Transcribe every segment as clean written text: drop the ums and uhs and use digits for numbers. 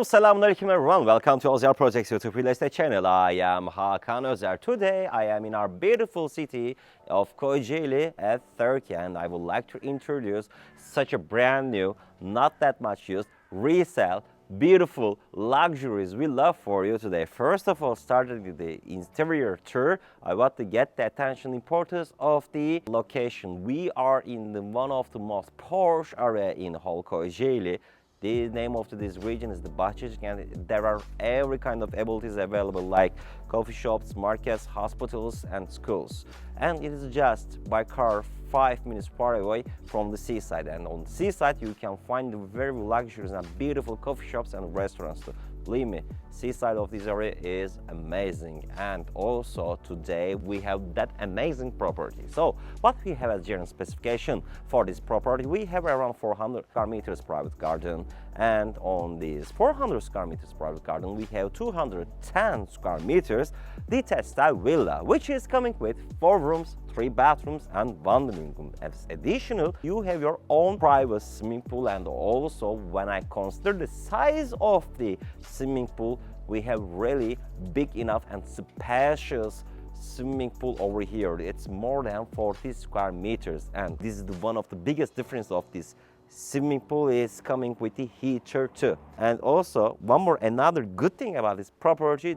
Hello, Selamünaleyküm everyone. Welcome to Özer Projects YouTube real estate channel. I am Hakan Özer. Today I am in our beautiful city of Kocaeli at Turkey, and I would like to introduce such a brand new, not that much used, resale, beautiful luxuries we love for you today. First of all, starting with the interior tour, I want to get the attention importance of the location. We are in one of the most posh area in whole Kocaeli. The name of this region is the Bahçecik, and there are every kind of abilities available like coffee shops, markets, hospitals and schools. And it is just by car 5 minutes far away from the seaside. And on the seaside you can find very luxurious and beautiful coffee shops and restaurants too. Believe me, seaside of this area is amazing. And also today we have that amazing property. So what we have as general specification for this property, we have around 400 square meters private garden, and on this 400 square meters private garden we have 210 square meters detached style villa, which is coming with 4 rooms, 3 bathrooms and 1 living room. As additional, you have your own private swimming pool, and also when I consider the size of the swimming pool, we have really big enough and spacious swimming pool over here. It's more than 40 square meters, and this is one of the biggest difference of this swimming pool is coming with the heater too. And also another good thing about this property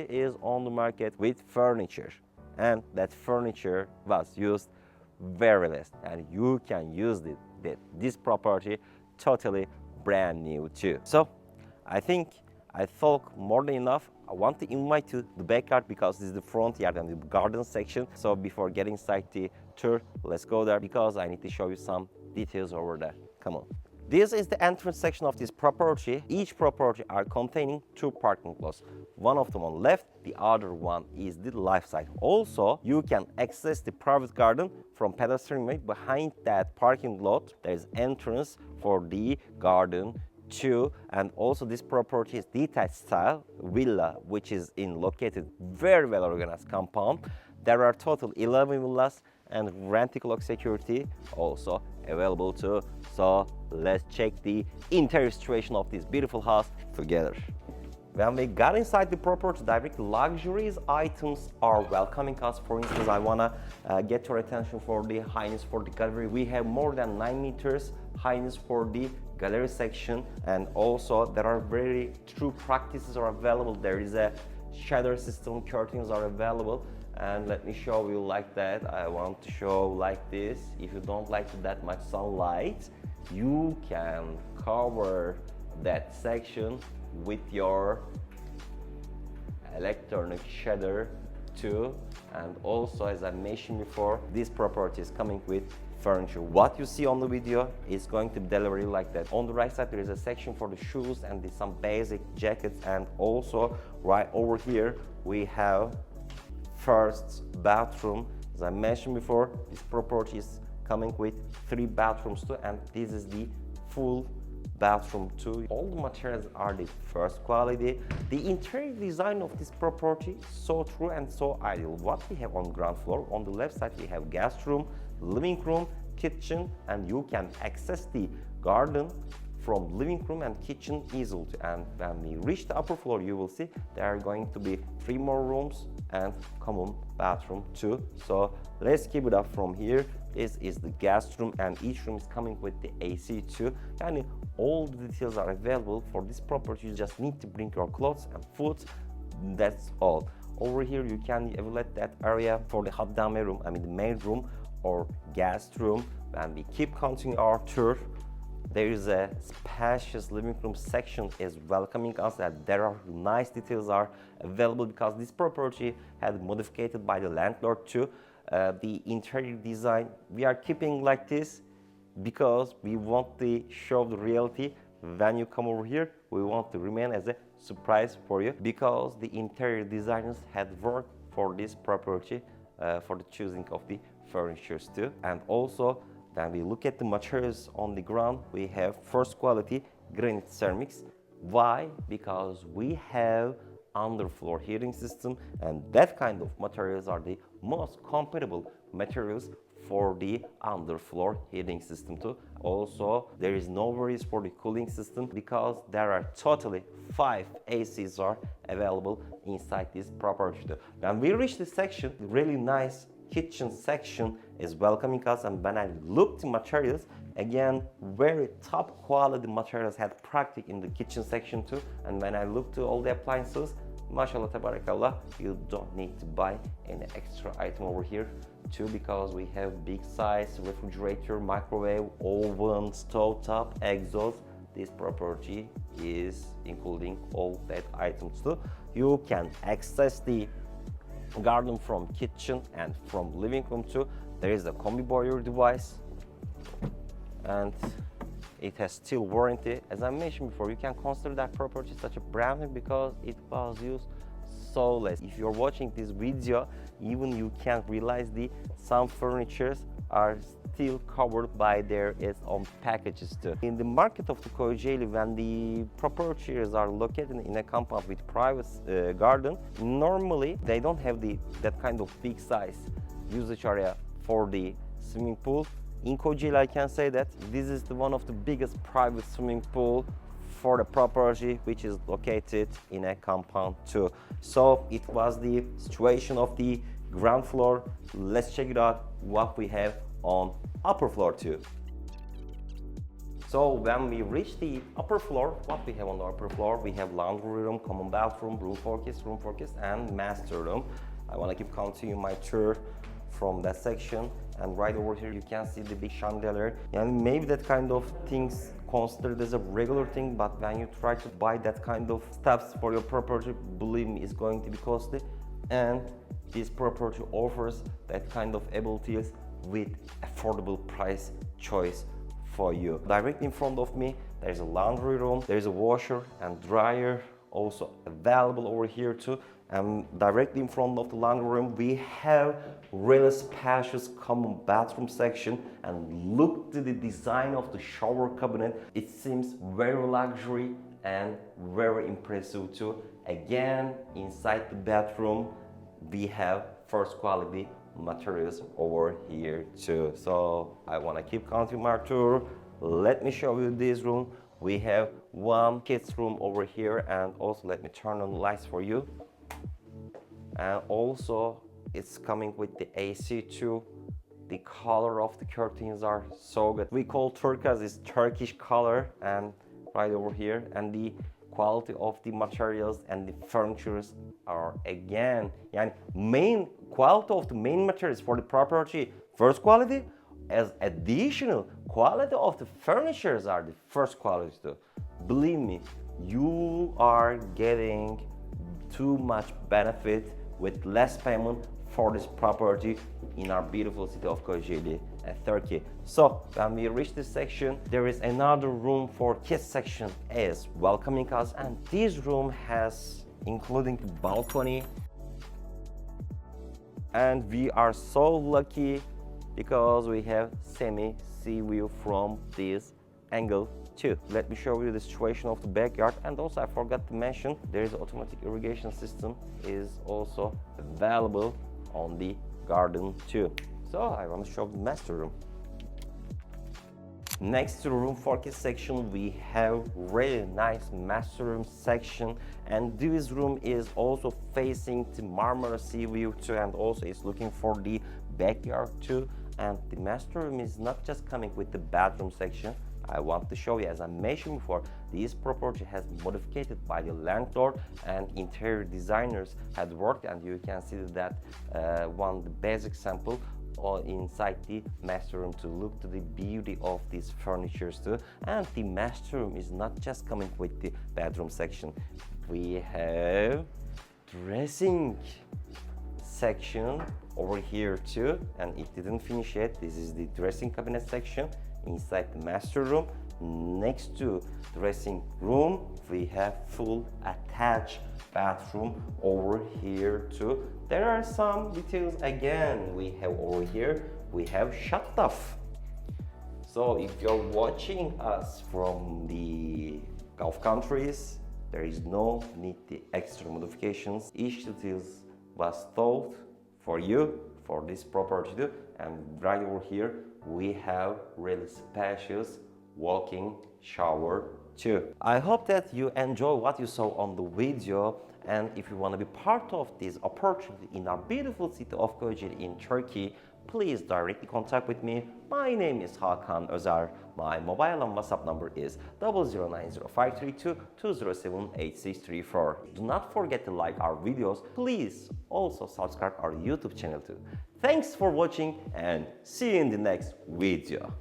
is on the market with furniture, and that furniture was used very less, and you can use this property totally brand new too. So I think I talk more than enough. I want to invite you to the backyard because this is the front yard and the garden section. So before getting inside the tour, let's go there because I need to show you some details over there. Come on. This is the entrance section of this property. Each property are containing 2 parking lots. One of them on left, the other one is the left side. Also, you can access the private garden from pedestrian way. Behind that parking lot, there is entrance for the garden too. And also this property is detached style villa, which is located very well organized compound. There are total 11 villas and rent-a-clock security also available too. So let's check the interior situation of this beautiful house together. When we got inside the property, direct luxuries items are welcoming us. For instance, I wanna get your attention for the highness for the gallery. We have more than 9 meters highness for the gallery section, and also there are very true practices are available. There is a shadow system, curtains are available. And let me show you like that. I want to show like this. If you don't like that much sunlight, you can cover that section with your electronic shader too. And also, as I mentioned before, this property is coming with furniture. What you see on the video is going to be delivered like that. On the right side there is a section for the shoes and some basic jackets, and also right over here we have first bathroom. As I mentioned before, this property is coming with 3 bathrooms too, and this is the full bathroom too. All the materials are the first quality. The interior design of this property is so true and so ideal. What we have on ground floor, on the left side we have guest room, living room, kitchen, and you can access the garden from living room and kitchen easily. And when we reach the upper floor, you will see there are going to be 3 more rooms and common bathroom too. So let's keep it up from here. This is the guest room, and each room is coming with the AC too. And all the details are available for this property. You just need to bring your clothes and food. That's all. Over here you can evaluate that area for the haddame room, the main room or guest room. And we keep continuing our tour. There is a spacious living room section is welcoming us, and there are nice details are available because this property had modified by the landlord too. The interior design we are keeping like this because we want to show the reality. When you come over here, we want to remain as a surprise for you because the interior designers had worked for this property for the choosing of the furnitures too. And also when we look at the materials on the ground, we have first quality granite ceramics. Why? Because we have underfloor heating system, and that kind of materials are the most compatible materials for the underfloor heating system too. Also, there is no worries for the cooling system because there are totally 5 ACs are available inside this property too. When we reach this section, really nice kitchen section is welcoming us, and when I look to materials, again, very top quality materials had practice in the kitchen section too. And when I look to all the appliances, mashallah tabarakallah, you don't need to buy any extra item over here too, because we have big size refrigerator, microwave, oven, stove top, exhaust. This property is including all that items too. You can access the garden from kitchen and from living room too. There is a combi boiler device, and it has still warranty. As I mentioned before, you can consider that property such a brand new because it was used so less. If you're watching this video, even you can realize some furnitures are still covered by their own packages too. In the market of the Kocaeli, when the properties are located in a compound with private garden, normally they don't have that kind of big size usage area for the swimming pool. In Kocaeli, I can say that this is one of the biggest private swimming pool for the property, which is located in a compound too. So it was the situation of the ground floor. Let's check it out what we have on upper floor too. So when we reach the upper floor, what we have on the upper floor, we have laundry room, common bathroom, room for kids, and master room. I want to keep continuing my tour from that section, and right over here you can see the big chandelier, and maybe that kind of things considered as a regular thing, but when you try to buy that kind of stuffs for your property, believe me, it's going to be costly. And this property offers that kind of abilities with affordable price choice for you. Directly in front of me, there's a laundry room, there's a washer and dryer also available over here too. And directly in front of the laundry room, we have really spacious common bathroom section. And look to the design of the shower cabinet. It seems very luxury and very impressive too. Again, inside the bathroom, we have first quality materials over here too. So I want to keep continuing my tour. Let me show you this room. We have one kids room over here, and also let me turn on the lights for you. And also it's coming with the AC too. The color of the curtains are so good. We call turquoise is Turkish color, and right over here, and the quality of the materials and the furnitures are again, yani main quality of the main materials for the property first quality, as additional quality of the furnitures are the first quality too. Believe me, you are getting too much benefit with less payment for this property in our beautiful city of Kocaeli, Turkey. So when we reach this section, there is another room for kids section is welcoming us, and this room has including the balcony, and we are so lucky because we have semi-sea view from this angle too. Let me show you the situation of the backyard, and also I forgot to mention there is automatic irrigation system is also available on the garden too. So I want to show the master room. Next to the room for kids section, we have really nice master room section, and this room is also facing the Marmara Sea view too, and also it's looking for the backyard too. And the master room is not just coming with the bathroom section. I want to show you, as I mentioned before, this property has been modified by the landlord and interior designers had worked, and you can see that one the basic sample inside the master room to look to the beauty of these furnitures too. And the master room is not just coming with the bedroom section. We have dressing section over here too, and it didn't finish yet. This is the dressing cabinet section inside the master room. Next to dressing room, we have full attached bathroom over here too. There are some details again. We have over here, we have shut off. So if you're watching us from the Gulf countries, there is no need the extra modifications. Each details was thought for you for this property too. and right over here we have really spacious walk-in shower too. I hope that you enjoy what you saw on the video, and if you want to be part of this opportunity in our beautiful city of Kocaeli in Turkey, please directly contact with me. My name is Hakan Özer. My mobile and WhatsApp number is 0090532 2078634. Do not forget to like our videos. Please also subscribe our YouTube channel too. Thanks for watching and see you in the next video.